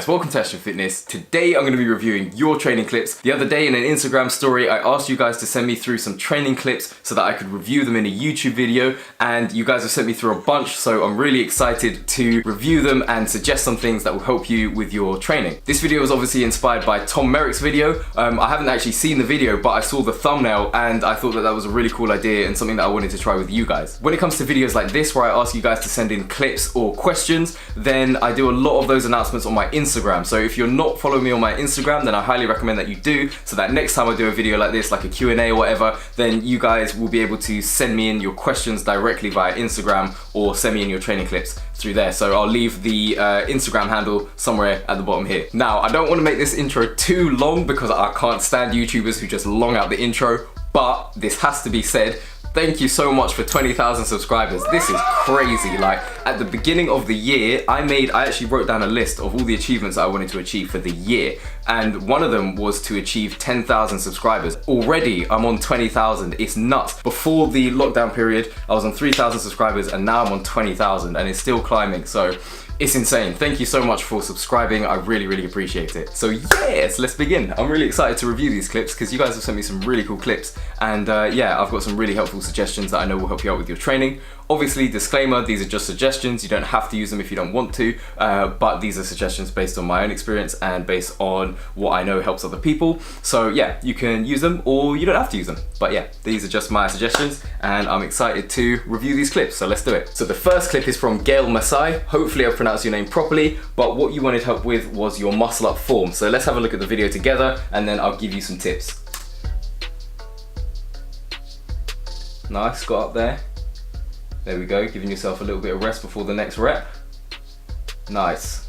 guys, welcome to Ashton Fitness. Today I'm going to be reviewing your training clips. The other day in an Instagram story I asked you guys to send me through some training clips so that I could review them in a YouTube video, and you guys have sent me through a bunch, so I'm really excited to review them and suggest some things that will help you with your training. This video was obviously inspired by Tom Merrick's video. I haven't actually seen the video, but I saw the thumbnail and I thought that that was a really cool idea and something that I wanted to try with you guys. When it comes to videos like this where I ask you guys to send in clips or questions, then I do a lot of those announcements on my Instagram. So if you're not following me on my Instagram, then I highly recommend that you do, so that next time I do a video like this, like a Q&A or whatever, then you guys will be able to send me in your questions directly via Instagram or send me in your training clips through there. So I'll leave the Instagram handle somewhere at the bottom here. Now, I don't want to make this intro too long because I can't stand YouTubers who just long out the intro, but this has to be said. Thank you so much for 20,000 subscribers. This is crazy. Like, at the beginning of the year, I actually wrote down a list of all the achievements I wanted to achieve for the year. And one of them was to achieve 10,000 subscribers. Already, I'm on 20,000. It's nuts. Before the lockdown period, I was on 3,000 subscribers and now I'm on 20,000 and it's still climbing. So it's insane. Thank you so much for subscribing. I really, really appreciate it. So yes, let's begin. I'm really excited to review these clips because you guys have sent me some really cool clips. And yeah, I've got some really helpful suggestions that I know will help you out with your training. Obviously, disclaimer, these are just suggestions. You don't have to use them if you don't want to, but these are suggestions based on my own experience and based on what I know helps other people. So yeah, you can use them or you don't have to use them. But yeah, these are just my suggestions and I'm excited to review these clips, so let's do it. So the first clip is from Gail Masai. Hopefully I pronounced your name properly, but what you wanted help with was your muscle up form. So let's have a look at the video together and then I'll give you some tips. Nice, got up there. There we go, giving yourself a little bit of rest before the next rep. Nice.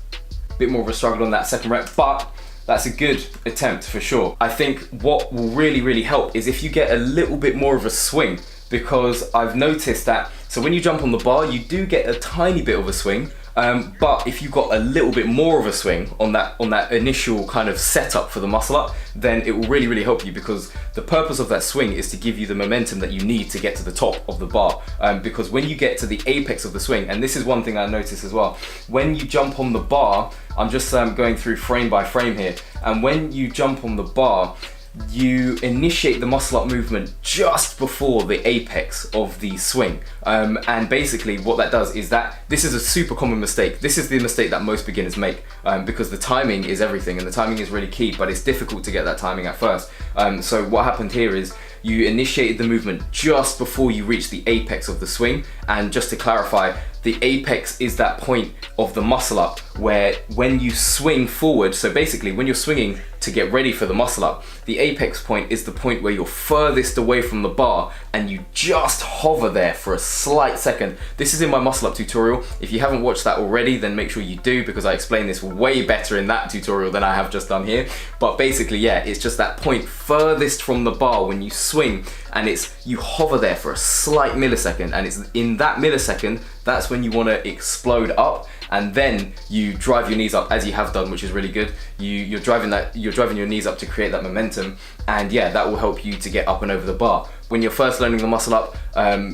Bit more of a struggle on that second rep, but that's a good attempt for sure. I think what will really, really help is if you get a little bit more of a swing, because I've noticed that, so when you jump on the bar, you do get a tiny bit of a swing, but if you've got a little bit more of a swing on that initial kind of setup for the muscle up, then it will really, really help you, because the purpose of that swing is to give you the momentum that you need to get to the top of the bar. Because when you get to the apex of the swing, and this is one thing I noticed as well, when you jump on the bar, I'm just going through frame by frame here, and when you jump on the bar, you initiate the muscle up movement just before the apex of the swing. And basically what that does is that this is a super common mistake. This is the mistake that most beginners make, because the timing is everything and the timing is really key, but it's difficult to get that timing at first. So what happened here is you initiated the movement just before you reach the apex of the swing. And just to clarify, the apex is that point of the muscle up where when you swing forward, so basically when you're swinging to get ready for the muscle up, the apex point is the point where you're furthest away from the bar and you just hover there for a slight second. This is in my muscle up tutorial. If you haven't watched that already, then make sure you do, because I explain this way better in that tutorial than I have just done here. But basically, yeah, it's just that point furthest from the bar when you swing, and you hover there for a slight millisecond, and it's in that millisecond, that's when you want to explode up, and then you drive your knees up as you have done, which is really good. You're driving your knees up to create that momentum, and yeah, that will help you to get up and over the bar. When you're first learning the muscle up,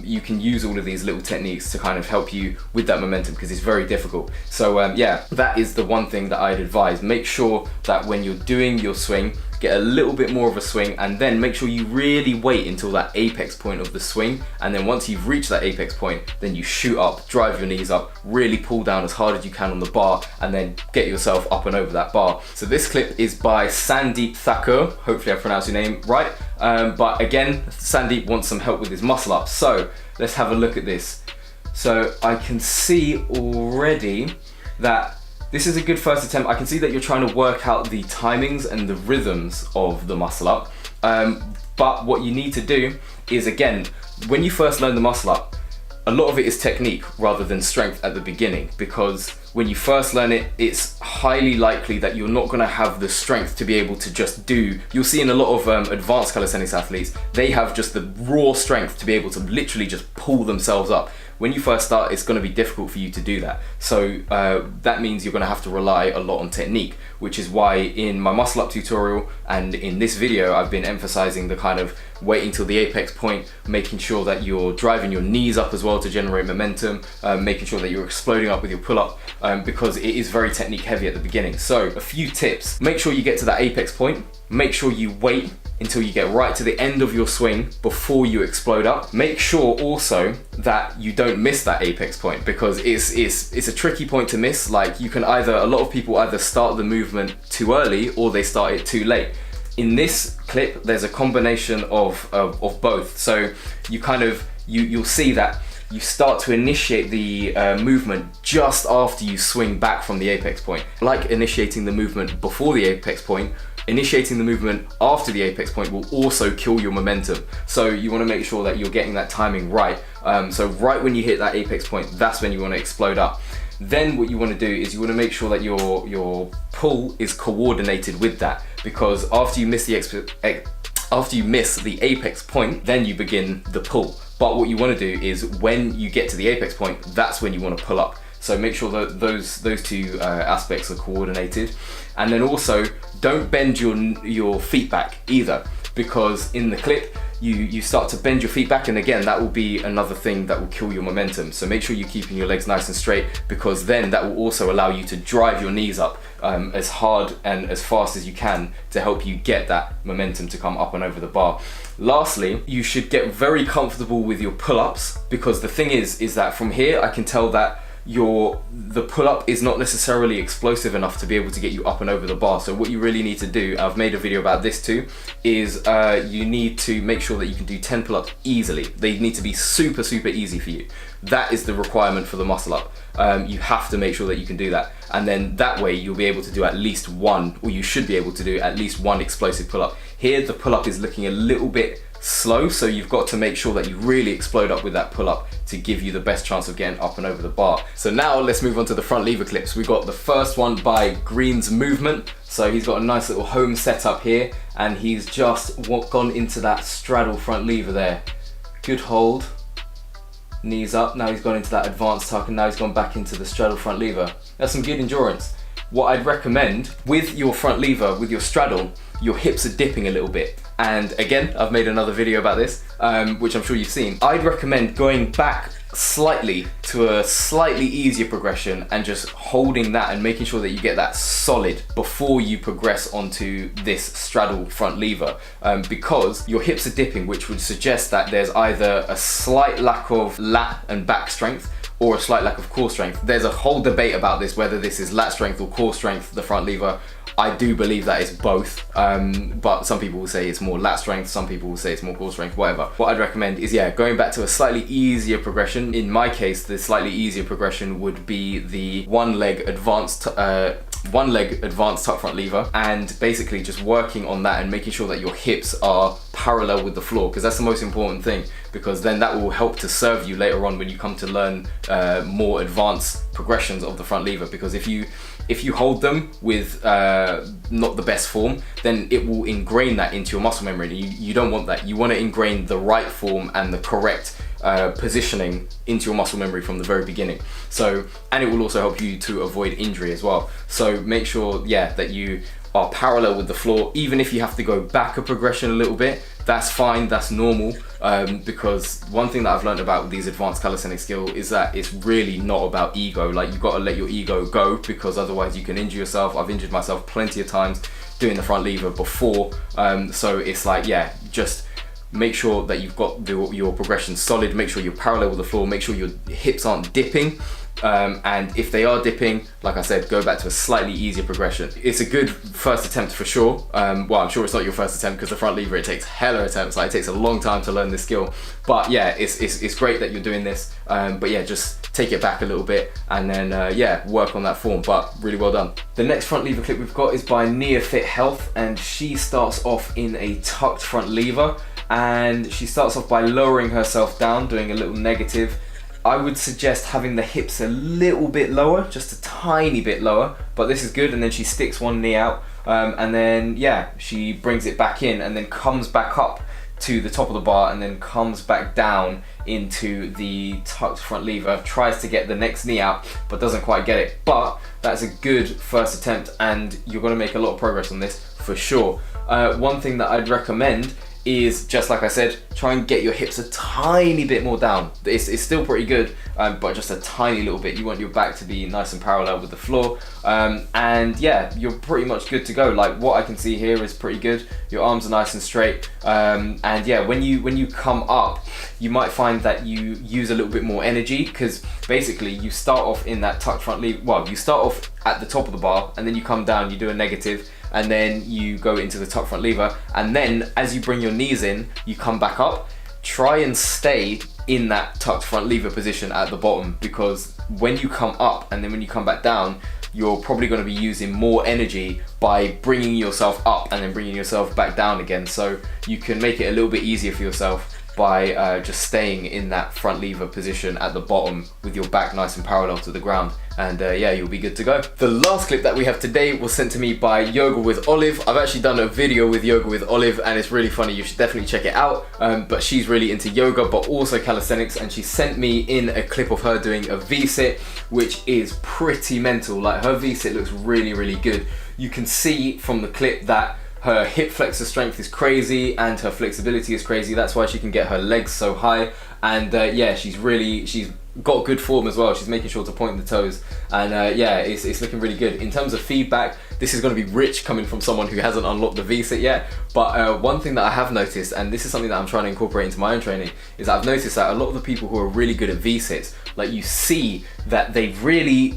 you can use all of these little techniques to kind of help you with that momentum, because it's very difficult. So yeah, that is the one thing that I'd advise. Make sure that when you're doing your swing, get a little bit more of a swing, and then make sure you really wait until that apex point of the swing, and then once you've reached that apex point, then you shoot up, drive your knees up, really pull down as hard as you can on the bar, and then get yourself up and over that bar. So this clip is by Sandeep Thakur. Hopefully I pronounced your name right, but again, Sandeep wants some help with his muscle up. So let's have a look at this. So I can see already that this is a good first attempt. I can see that you're trying to work out the timings and the rhythms of the muscle up. But what you need to do is, again, when you first learn the muscle up, a lot of it is technique rather than strength at the beginning, because when you first learn it, it's highly likely that you're not gonna have the strength to be able to just do, you'll see in a lot of advanced calisthenics athletes, they have just the raw strength to be able to literally just pull themselves up. when you first start, it's going to be difficult for you to do that. So that means you're going to have to rely a lot on technique, which is why in my muscle up tutorial and in this video, I've been emphasizing the kind of waiting till the apex point, making sure that you're driving your knees up as well to generate momentum, making sure that you're exploding up with your pull-up, because it is very technique heavy at the beginning. So a few tips: make sure you get to that apex point, make sure you wait until you get right to the end of your swing before you explode up. Make sure also that you don't miss that apex point, because it's a tricky point to miss. Like, you can either, a lot of people either start the movement too early or they start it too late. In this clip, there's a combination of both. So you'll see that you start to initiate the movement just after you swing back from the apex point. Like initiating the movement before the apex point, initiating the movement after the apex point will also kill your momentum. So you want to make sure that you're getting that timing right. So right when you hit that apex point, that's when you want to explode up. Then what you want to do is you want to make sure that your pull is coordinated with that, because after you miss the apex point, then you begin the pull. But what you want to do is when you get to the apex point, that's when you want to pull up. So make sure that those two aspects are coordinated. And then also, don't bend your feet back either, because in the clip, you start to bend your feet back, and again, that will be another thing that will kill your momentum. So make sure you're keeping your legs nice and straight, because then that will also allow you to drive your knees up as hard and as fast as you can to help you get that momentum to come up and over the bar. Lastly, you should get very comfortable with your pull-ups, because the thing is that from here, I can tell that the pull-up is not necessarily explosive enough to be able to get you up and over the bar. So what you really need to do, I've made a video about this too, is you need to make sure that you can do 10 pull-ups easily. They need to be super easy for you. That is the requirement for the muscle up. You have to make sure that you can do that, and then that way you'll be able to do at least one, or you should be able to do at least one explosive pull-up. Here the pull-up is looking a little bit slow, so you've got to make sure that you really explode up with that pull-up to give you the best chance of getting up and over the bar. So now let's move on to the front lever clips. We got the first one by Green's Movement. So he's got a nice little home setup here, and he's just gone into that straddle front lever there. Good hold, knees up. Now he's gone into that advanced tuck, and now he's gone back into the straddle front lever. That's some good endurance. What I'd recommend with your front lever, with your straddle, your hips are dipping a little bit. And again, I've made another video about this, which I'm sure you've seen. I'd recommend going back slightly to a slightly easier progression and just holding that and making sure that you get that solid before you progress onto this straddle front lever, because your hips are dipping, which would suggest that there's either a slight lack of lat and back strength or a slight lack of core strength. There's a whole debate about this, whether this is lat strength or core strength, the front lever. I do believe that it's both, but some people will say it's more lat strength, some people will say it's more core strength, whatever. What I'd recommend is, going back to a slightly easier progression. In my case, the slightly easier progression would be the one leg advanced tuck front lever, and basically just working on that and making sure that your hips are parallel with the floor, because that's the most important thing, because then that will help to serve you later on when you come to learn more advanced progressions of the front lever. Because if you hold them with not the best form, then it will ingrain that into your muscle memory. You don't want that. You want to ingrain the right form and the correct positioning into your muscle memory from the very beginning. So, and it will also help you to avoid injury as well. So make sure, that you are parallel with the floor. Even if you have to go back a progression a little bit, that's fine, that's normal, because one thing that I've learned about these advanced calisthenics skills is that it's really not about ego. Like, you've got to let your ego go, because otherwise you can injure yourself. I've injured myself plenty of times doing the front lever before, so it's like, just make sure that you've got your progression solid, make sure you're parallel with the floor, make sure your hips aren't dipping, and if they are dipping, like I said, go back to a slightly easier progression. It's a good first attempt for sure. Well, I'm sure it's not your first attempt, because the front lever, it takes hella attempts. Like, it takes a long time to learn this skill, but it's great that you're doing this, but just take it back a little bit and then work on that form. But really well done. The next front lever clip we've got is by Neofit Health, and she starts off in a tucked front lever, and she starts off by lowering herself down, doing a little negative. I would suggest having the hips a little bit lower, just a tiny bit lower, but this is good. And then she sticks one knee out, and then she brings it back in and then comes back up to the top of the bar and then comes back down into the tucked front lever, tries to get the next knee out but doesn't quite get it. But that's a good first attempt and you're going to make a lot of progress on this for sure. One thing that I'd recommend is, just like I said, try and get your hips a tiny bit more down. It's still pretty good, but just a tiny little bit. You want your back to be nice and parallel with the floor, and yeah, you're pretty much good to go. Like what I can see here is pretty good. Your arms are nice and straight, and yeah, when you come up, you might find that you use a little bit more energy, because basically you start off in that tucked front lever. Well, you start off at the top of the bar and then you come down, you do a negative, and then you go into the tuck front lever, and then as you bring your knees in, you come back up. Try and stay in that tucked front lever position at the bottom, because when you come up and then when you come back down, you're probably going to be using more energy by bringing yourself up and then bringing yourself back down again. So you can make it a little bit easier for yourself by just staying in that front lever position at the bottom with your back nice and parallel to the ground, and yeah, you'll be good to go. The last clip that we have today was sent to me by Yoga with Olive. I've actually done a video with Yoga with Olive and it's really funny, you should definitely check it out. But she's really into yoga but also calisthenics, and she sent me in a clip of her doing a V-sit, which is pretty mental. Like her V-sit looks really, really good. You can see from the clip that her hip flexor strength is crazy and her flexibility is crazy. That's why she can get her legs so high. And yeah, she's got good form as well. She's making sure to point the toes, and yeah, it's looking really good. In terms of feedback, this is going to be rich coming from someone who hasn't unlocked the V-sit yet. But one thing that I have noticed, and this is something that I'm trying to incorporate into my own training, is I've noticed that a lot of the people who are really good at V-sits, like you see that they really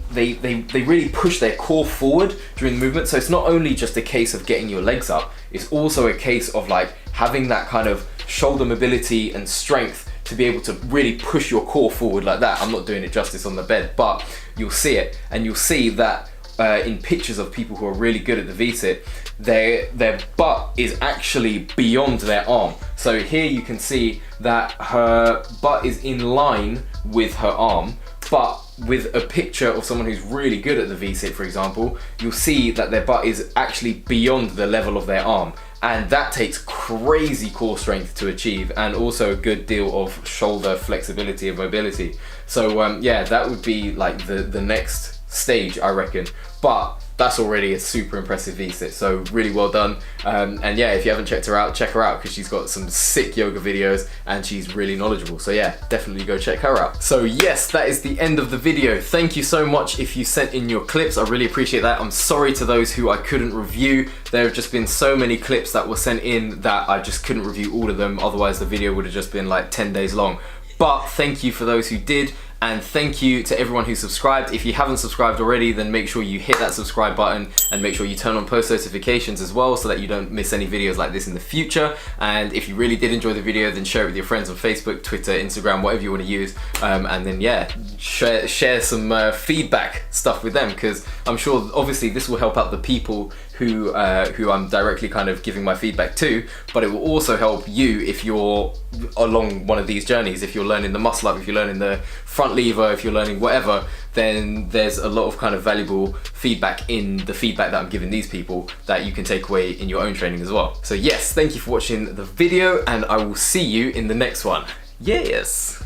push their core forward during the movement. So it's not only just a case of getting your legs up, it's also a case of like having that kind of shoulder mobility and strength to be able to really push your core forward like that. I'm not doing it justice on the bed, but you'll see it, and you'll see that in pictures of people who are really good at the V-sit, their butt is actually beyond their arm. So here you can see that her butt is in line with her arm, but with a picture of someone who's really good at the V-sit, for example, you'll see that their butt is actually beyond the level of their arm. And that takes crazy core strength to achieve, and also a good deal of shoulder flexibility and mobility. So yeah, that would be like the next stage, I reckon. But that's already a super impressive V-sit, so really well done. And yeah, if you haven't checked her out, check her out, because she's got some sick yoga videos and she's really knowledgeable. So yeah, definitely go check her out. So yes, that is the end of the video. Thank you so much if you sent in your clips. I really appreciate that. I'm sorry to those who I couldn't review. There have just been so many clips that were sent in that I just couldn't review all of them. Otherwise the video would have just been like 10 days long. But thank you for those who did. And thank you to everyone who subscribed. If you haven't subscribed already, then make sure you hit that subscribe button and make sure you turn on post notifications as well, so that you don't miss any videos like this in the future. And if you really did enjoy the video, then share it with your friends on Facebook, Twitter, Instagram, whatever you want to use. And then yeah, share some feedback stuff with them, because I'm sure obviously this will help out the people who I'm directly kind of giving my feedback to, but it will also help you if you're along one of these journeys. If you're learning the muscle up, if you're learning the front lever, if you're learning whatever, then there's a lot of kind of valuable feedback in the feedback that I'm giving these people that you can take away in your own training as well. So yes, thank you for watching the video, and I will see you in the next one. Yes.